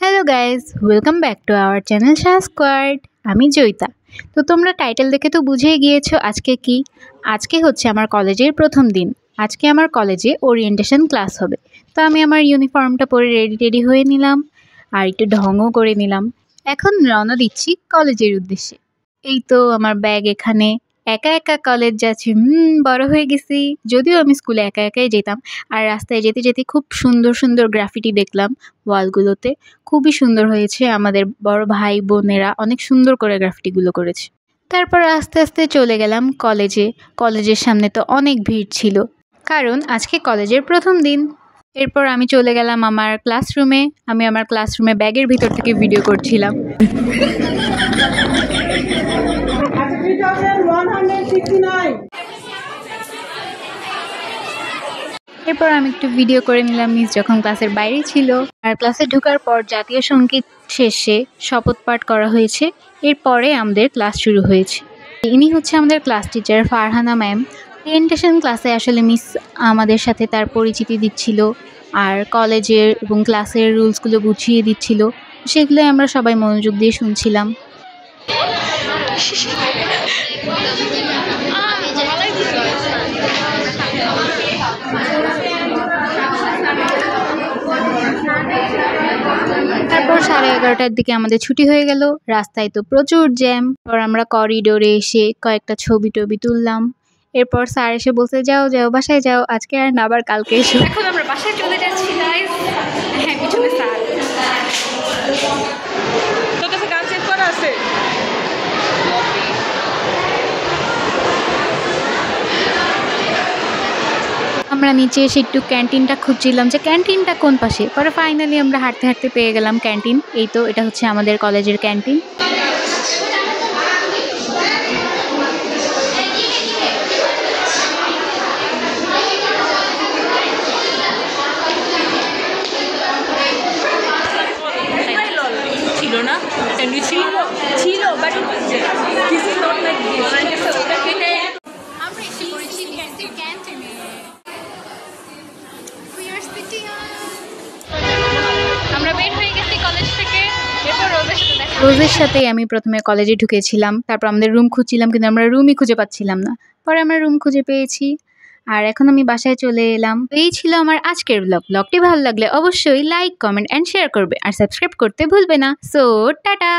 Hello guys, welcome back to our channel Shah squad. আমি জয়িতা। তো তোমরা টাইটেল দেখে তো বুঝেই গিয়েছো আজকে কি। আজকে হচ্ছে আমার কলেজের প্রথম দিন। আজকে আমার কলেজে ওরিয়েন্টেশন ক্লাস হবে। তো আমি আমার ইউনিফর্মটা পরে রেডি হয়ে নিলাম আর একটু ঢঙও করে নিলাম। এখন রওনা দিচ্ছি কলেজের উদ্দেশ্যে। এই তো আমার ব্যাগ এখানে। একা একা কলেজ যাচ্ছি, বড় হয়ে গেছি। যদিও আমি স্কুলে একা একাই যেতাম। আর রাস্তায় যেতে যেতে খুব সুন্দর সুন্দর গ্রাফিটি দেখলাম ওয়ালগুলোতে। খুবই সুন্দর হয়েছে, আমাদের বড় ভাই বোনেরা অনেক সুন্দর করে গ্রাফিটিগুলো করেছে। তারপর আস্তে আস্তে চলে গেলাম কলেজে। কলেজের সামনে তো অনেক ভিড় ছিল, কারণ আজকে কলেজের প্রথম দিন। এরপর আমি চলে গেলাম আমার ক্লাসরুমে। আমি আমার ক্লাসরুমে ব্যাগের ভিতর থেকে ভিডিও করছিলাম। এরপর আমি একটু ভিডিও করে নিলাম মিস যখন ক্লাসের বাইরে ছিল। আর ক্লাসে ঢোকার পর জাতীয় সঙ্গীত শেষে শপথ পাঠ করা হয়েছে। এরপরে আমাদের ক্লাস শুরু হয়েছে। ইনি হচ্ছে আমাদের class teacher Farhana ma'am. Orientation ক্লাসে আসলে মিস আমাদের সাথে তার পরিচিতি দিচ্ছিল আর কলেজের এবং ক্লাসের রুলসগুলো বুঝিয়ে দিচ্ছিল। সেগুলো আমরা সবাই মনোযোগ দিয়ে শুনছিলাম। তারপর 11:30টার দিকে আমাদের ছুটি হয়ে গেল। রাস্তায় তো প্রচুর জ্যাম। পর আমরা করিডোরে এসে কয়েকটা ছবি টবি তুললাম। এরপর স্যার এসে বলছে, যাও যাও বাসায় যাও, আজকে আর না, আবার কালকে এসো। এখন আমরা বাসায় চলে যাচ্ছি গাইস। হ্যাঁ, পিছনে স্যার। তোর কাছে গান সেভ করা আছে? আমরা নিচে এসে একটু ক্যান্টিনটা খুঁজছিলাম যে ক্যান্টিনটা কোন পাশে। পরে ফাইনালি আমরা হাঁটতে হাঁটতে পেয়ে গেলাম ক্যান্টিন। এই তো এটা হচ্ছে আমাদের কলেজের ক্যান্টিন। ছিল না, ছিল but this is not like this. আমরা এসে পড়েছি ক্যান্টিনে। আমরা বের হয়ে গেছি কলেজ থেকে। এরপর রোজের সাথে আমি প্রথমে কলেজে ঢুকেছিলাম। তারপর আমাদের রুম খুঁজছিলাম, কিন্তু আমরা রুমই খুঁজে পাচ্ছিলাম না। পরে আমরা রুম খুঁজে পেয়েছি আর এখন আমি বাসায় চলে এলাম। এই ছিল আমার আজকের ব্লগটি ভালো লাগলে অবশ্যই লাইক, কমেন্ট অ্যান্ড শেয়ার করবে আর সাবস্ক্রাইব করতে ভুলবে না। So tata.